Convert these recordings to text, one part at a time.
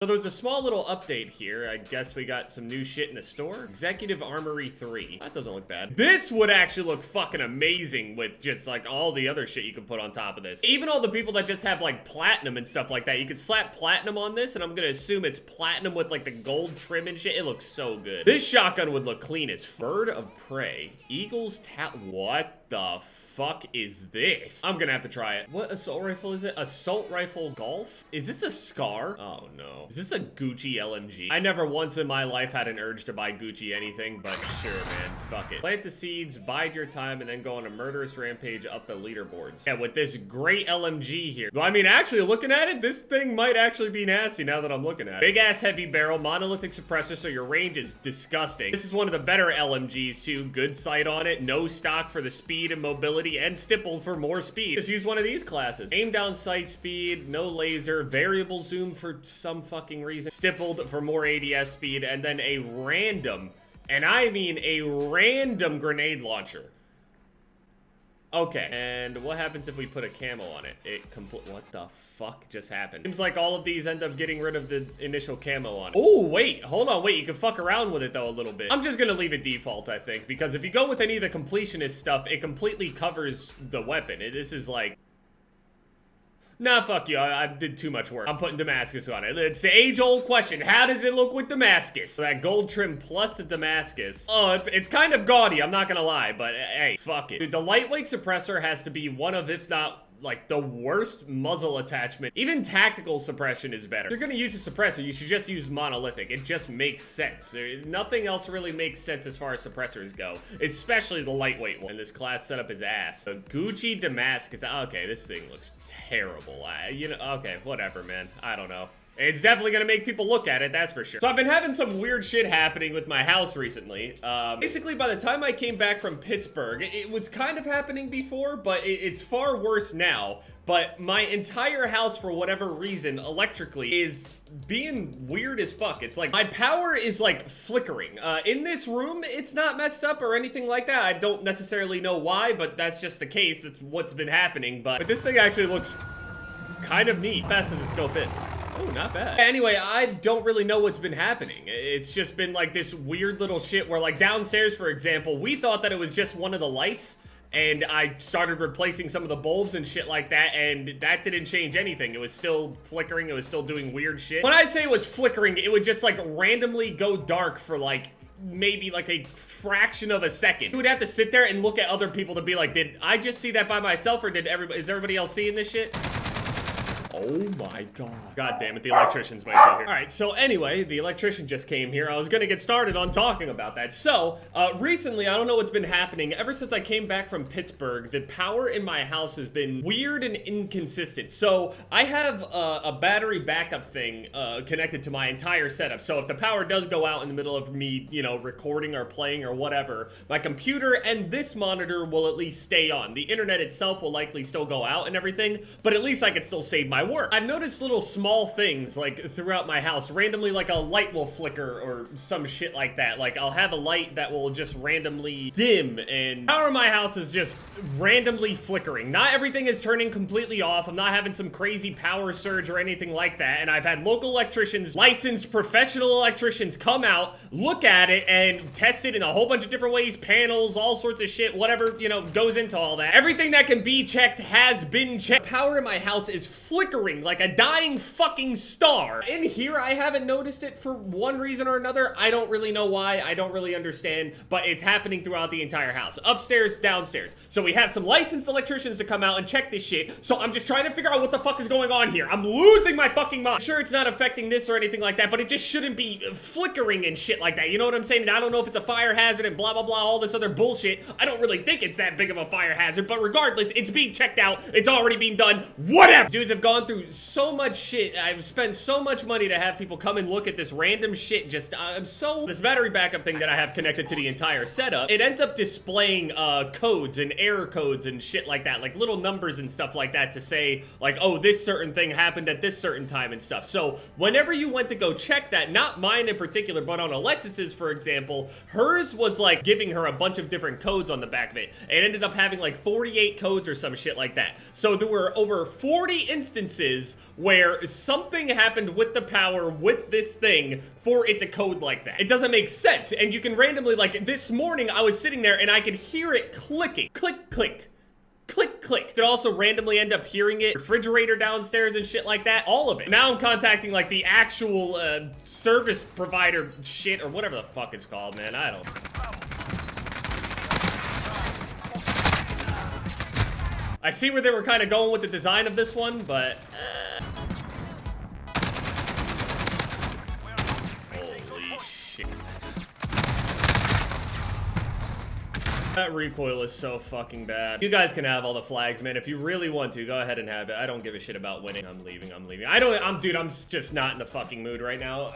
So there's a small little update here. I guess we got some new shit in the store. Executive Armory 3. That doesn't look bad. This would actually look fucking amazing with just like all the other shit you can put on top of this. Even all the people that just have like platinum and stuff like that. You could slap platinum on this and I'm gonna assume it's platinum with like the gold trim and shit. It looks so good. This shotgun would look clean as bird of prey. Eagles what the fuck is this? I'm gonna have to try it. What assault rifle is it? Assault rifle golf? Is this a SCAR? Oh no. Is this a Gucci LMG? I never once in my life had an urge to buy Gucci anything, but sure, man. Fuck it. Plant the seeds, bide your time, and then go on a murderous rampage up the leaderboards. Yeah, with this great LMG here. Well, I mean, actually looking at it, this thing might actually be nasty now that I'm looking at it. Big ass heavy barrel, monolithic suppressor, so your range is disgusting. This is one of the better LMGs too. Good sight on it, no stock for the speed and mobility, and stippled for more speed. Just use one of these classes. Aim down sight speed, no laser, variable zoom for some fucking reason, stippled for more ADS speed, and then a random, and I mean a random grenade launcher. Okay, and what happens if we put a camo on it? What the fuck just happened? Seems like all of these end up getting rid of the initial camo on it. Oh, wait, hold on, wait, you can fuck around with it though a little bit. I'm just gonna leave it default, I think, because if you go with any of the completionist stuff, it completely covers the weapon. This is like... Nah, fuck you, I did too much work. I'm putting Damascus on it. It's the age-old question, how does it look with Damascus? So that gold trim plus the Damascus. Oh, it's kind of gaudy, I'm not gonna lie, but hey, fuck it. Dude, the lightweight suppressor has to be one of, if not, like, the worst muzzle attachment. Even tactical suppression is better. If you're gonna use a suppressor, you should just use monolithic. It just makes sense. Nothing else really makes sense as far as suppressors go, especially the lightweight one. And this class setup is ass. So Gucci Damascus. Okay, this thing looks terrible. You know, okay, whatever, man. I don't know. It's definitely gonna make people look at it, that's for sure. So I've been having some weird shit happening with my house recently. Basically, by the time I came back from Pittsburgh, it was kind of happening before, but it's far worse now. But my entire house, for whatever reason, electrically, is being weird as fuck. It's like, my power is like flickering. In this room, it's not messed up or anything like that. I don't necessarily know why, but that's just the case. That's what's been happening. But this thing actually looks kind of neat. Fast as a scope in. Oh, not bad. Anyway, I don't really know what's been happening. It's just been like this weird little shit where, like, downstairs, for example, we thought that it was just one of the lights, and I started replacing some of the bulbs and shit like that, and that didn't change anything. It was still flickering. It was still doing weird shit. When I say it was flickering, it would just, like, randomly go dark for, like, maybe like a fraction of a second. You would have to sit there and look at other people to be like, did I just see that by myself, or is everybody else seeing this shit? Oh my god. God damn it, the electricians might be here. Alright, so anyway, the electrician just came here. I was gonna get started on talking about that. So, recently, I don't know what's been happening. Ever since I came back from Pittsburgh, the power in my house has been weird and inconsistent. So, I have a battery backup thing connected to my entire setup. So, if the power does go out in the middle of me, you know, recording or playing or whatever, my computer and this monitor will at least stay on. The internet itself will likely still go out and everything, but at least I can still save my work. I've noticed little small things like throughout my house. Randomly, like a light will flicker or some shit like that. Like I'll have a light that will just randomly dim, and power in my house is just randomly flickering. Not everything is turning completely off. I'm not having some crazy power surge or anything like that. And I've had local electricians, licensed professional electricians come out, look at it, and test it in a whole bunch of different ways. Panels, all sorts of shit, whatever, you know, goes into all that. Everything that can be checked has been checked. Power in my house is flickering like a dying fucking star. In here, I haven't noticed it for one reason or another. I don't really know why. I don't really understand, but it's happening throughout the entire house. Upstairs, downstairs. So we have some licensed electricians to come out and check this shit. So I'm just trying to figure out what the fuck is going on here. I'm losing my fucking mind. I'm sure it's not affecting this or anything like that, but it just shouldn't be flickering and shit like that. You know what I'm saying? And I don't know if it's a fire hazard and blah, blah, blah, all this other bullshit. I don't really think it's that big of a fire hazard, but regardless, it's being checked out. It's already being done. Whatever. Dudes have gone through so much shit. I've spent so much money to have people come and look at this random shit. Just, this battery backup thing that I have connected to the entire setup, it ends up displaying codes and error codes and shit like that, like little numbers and stuff like that to say, like, oh, this certain thing happened at this certain time and stuff. So whenever you went to go check that, not mine in particular, but on Alexis's, for example, hers was like giving her a bunch of different codes on the back of it. It ended up having like 48 codes or some shit like that. So there were over 40 instances instances where something happened with the power with this thing for it to code like that. It doesn't make sense. And you can randomly, like, this morning I was sitting there and I could hear it clicking. Click, click. Click, click. You could also randomly end up hearing it, refrigerator downstairs and shit like that. All of it. Now I'm contacting, like, the actual service provider shit or whatever the fuck it's called, man. I don't. I see where they were kind of going with the design of this one, but holy shit. That recoil is so fucking bad. You guys can have all the flags, man. If you really want to, go ahead and have it. I don't give a shit about winning. I'm leaving. Dude, I'm just not in the fucking mood right now.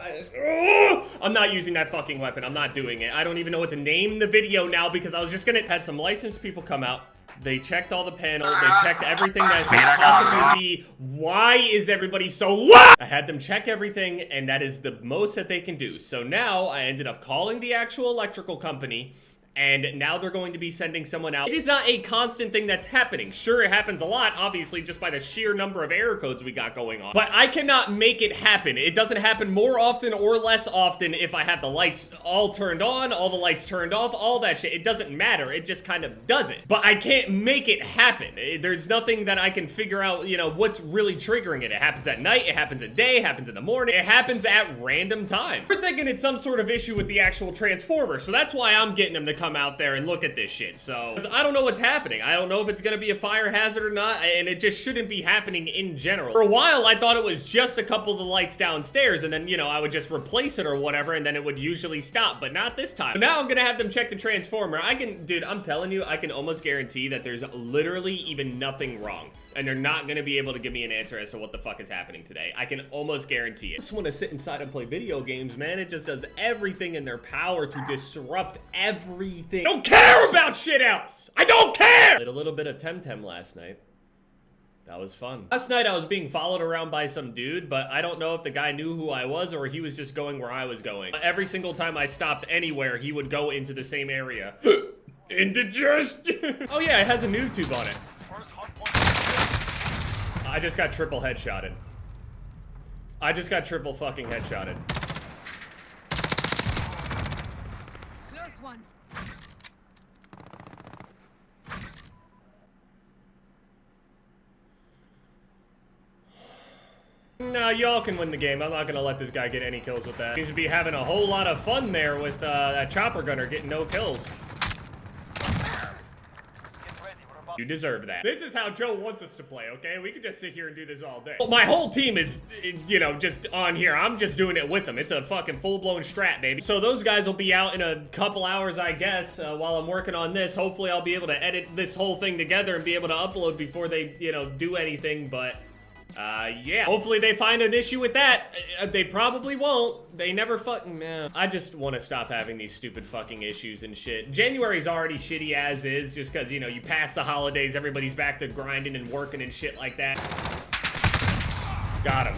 I'm not using that fucking weapon. I'm not doing it. I don't even know what to name the video now because I was just gonna had some licensed people come out. They checked all the panels, they checked everything that could possibly be. Why is everybody so loud? I had them check everything, and that is the most that they can do. So now, I ended up calling the actual electrical company, and now they're going to be sending someone out. It is not a constant thing that's happening. Sure, it happens a lot, obviously, just by the sheer number of error codes we got going on. But I cannot make it happen. It doesn't happen more often or less often if I have the lights all turned on, all the lights turned off, all that shit. It doesn't matter. It just kind of does it. But I can't make it happen. There's nothing that I can figure out, you know, what's really triggering it. It happens at night, it happens at day, it happens in the morning, it happens at random times. We're thinking it's some sort of issue with the actual transformer, so that's why I'm getting them to come out there and look at this shit. So I don't know what's happening. I don't know if it's gonna be a fire hazard or not, and it just shouldn't be happening in general. For a while I thought it was just a couple of the lights downstairs, and then, you know, I would just replace it or whatever, and then it would usually stop, but not this time. So now I'm gonna have them check the transformer. Dude, I'm telling you, I can almost guarantee that there's literally even nothing wrong, and they're not gonna be able to give me an answer as to what the fuck is happening today. I can almost guarantee it. I just want to sit inside and play video games, man. It just does everything in their power to disrupt everything. I don't care about shit else. I don't care. Did a little bit of Temtem last night. That was fun. Last night I was being followed around by some dude, but I don't know if the guy knew who I was or he was just going where I was going. Every single time I stopped anywhere, he would go into the same area. Indigest. Oh yeah, it has a noob tube on it. I just got triple headshotted. I just got triple fucking headshotted. Close one. Nah, y'all can win the game. I'm not gonna let this guy get any kills with that. He seems to be having a whole lot of fun there with that chopper gunner getting no kills. You deserve that. This is how Joe wants us to play, okay? We could just sit here and do this all day. Well, my whole team is, you know, just on here. I'm just doing it with them. It's a fucking full-blown strat, baby. So those guys will be out in a couple hours, I guess, while I'm working on this. Hopefully I'll be able to edit this whole thing together and be able to upload before they, you know, do anything, but... yeah. Hopefully they find an issue with that. They probably won't. They never fucking... Man. I just want to stop having these stupid fucking issues and shit. January's already shitty as is, just because, you know, you pass the holidays, everybody's back to grinding and working and shit like that. Got him.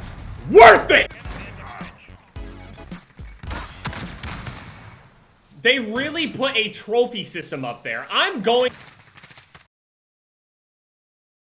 Worth it! They really put a trophy system up there. I'm going...